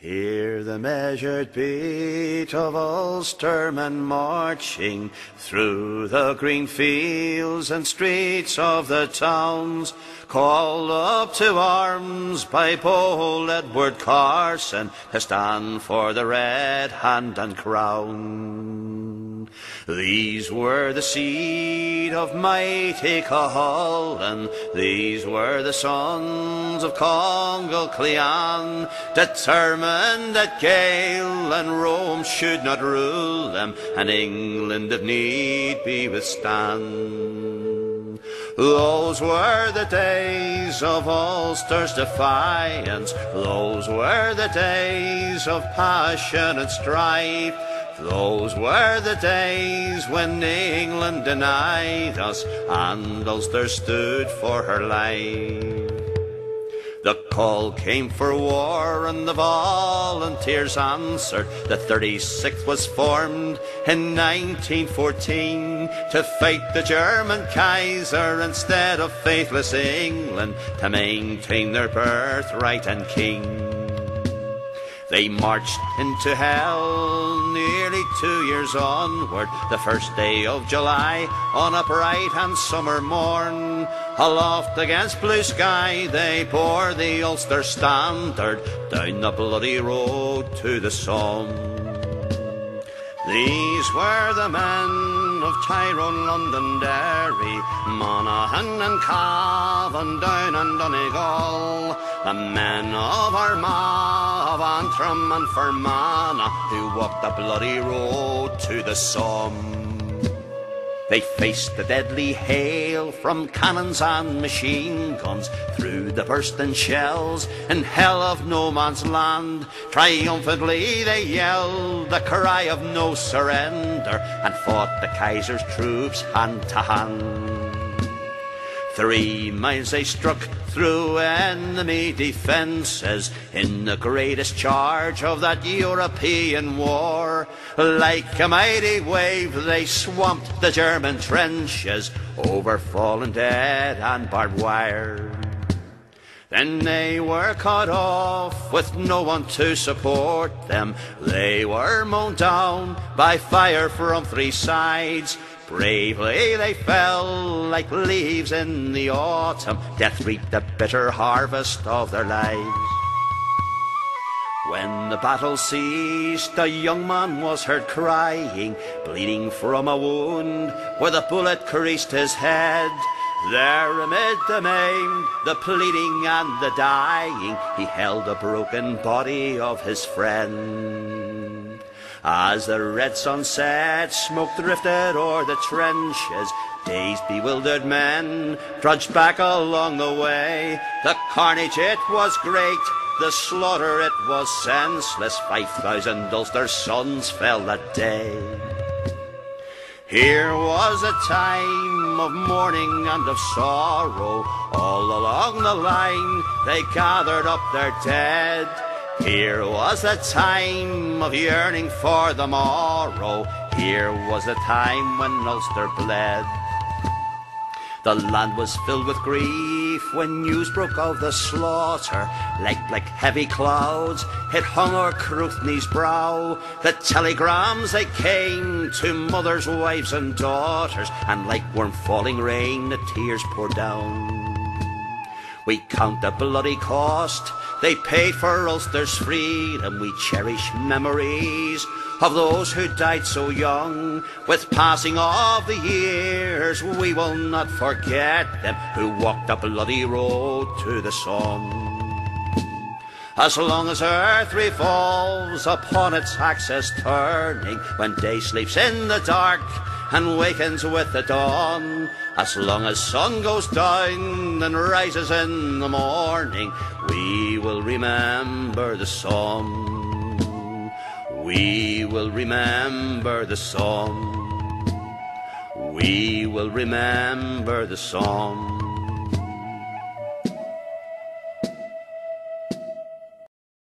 Hear the measured beat of Ulstermen marching through the green fields and streets of the towns, called up to arms by bold Edward Carson to stand for the red hand and crown. These were the seed of mighty Cuchulainn, these were the sons of Congal Clean, determined that Gael and Rome should not rule them, and England if need be withstand. Those were the days of Ulster's defiance, those were the days of passion and strife, those were the days when England denied us and Ulster stood for her life. The call came for war and the volunteers answered. The 36th was formed in 1914 to fight the German Kaiser instead of faithless England, to maintain their birthright and king. They marched into hell nearly 2 years onward, the first day of July on a bright and summer morn. Aloft against blue sky they bore the Ulster standard down the bloody road to the Somme. These were the men of Tyrone, Londonderry, Monaghan and Cavan, down and Donegal, the men of Armagh, of Antrim and Fermanagh, who walked the bloody road to the Somme. They faced the deadly hail from cannons and machine guns, through the bursting shells in hell of no man's land. Triumphantly they yelled the cry of no surrender, and fought the Kaiser's troops hand to hand. 3 miles they struck through enemy defences in the greatest charge of that European war. Like a mighty wave they swamped the German trenches, over fallen dead and barbed wire. Then they were cut off with no one to support them. They were mown down by fire from 3 sides. Bravely they fell like leaves in the autumn. Death reaped the bitter harvest of their lives. When the battle ceased, a young man was heard crying, bleeding from a wound where the bullet creased his head. There amid the maimed, the pleading and the dying, he held the broken body of his friend. As the red sun set, smoke drifted o'er the trenches, dazed, bewildered men trudged back along the way. The carnage, it was great, the slaughter, it was senseless. 5,000 Ulster sons fell that day. Here was a time of mourning and of sorrow. All along the line they gathered up their dead. Here was a time of yearning for the morrow. Here was a time when Ulster bled. The land was filled with grief when news broke of the slaughter. Like heavy clouds it hung o'er Cruithne's brow. The telegrams they came to mothers, wives and daughters, and like warm falling rain the tears poured down. We count the bloody cost they paid for Ulster's freedom. We cherish memories of those who died so young. With passing of the years we will not forget them who walked the bloody road to the Somme. As long as earth revolves upon its axis turning, when day sleeps in the dark and wakens with the dawn, as long as sun goes down and rises in the morning, we will remember the Somme. We will remember the Somme. We will remember the Somme.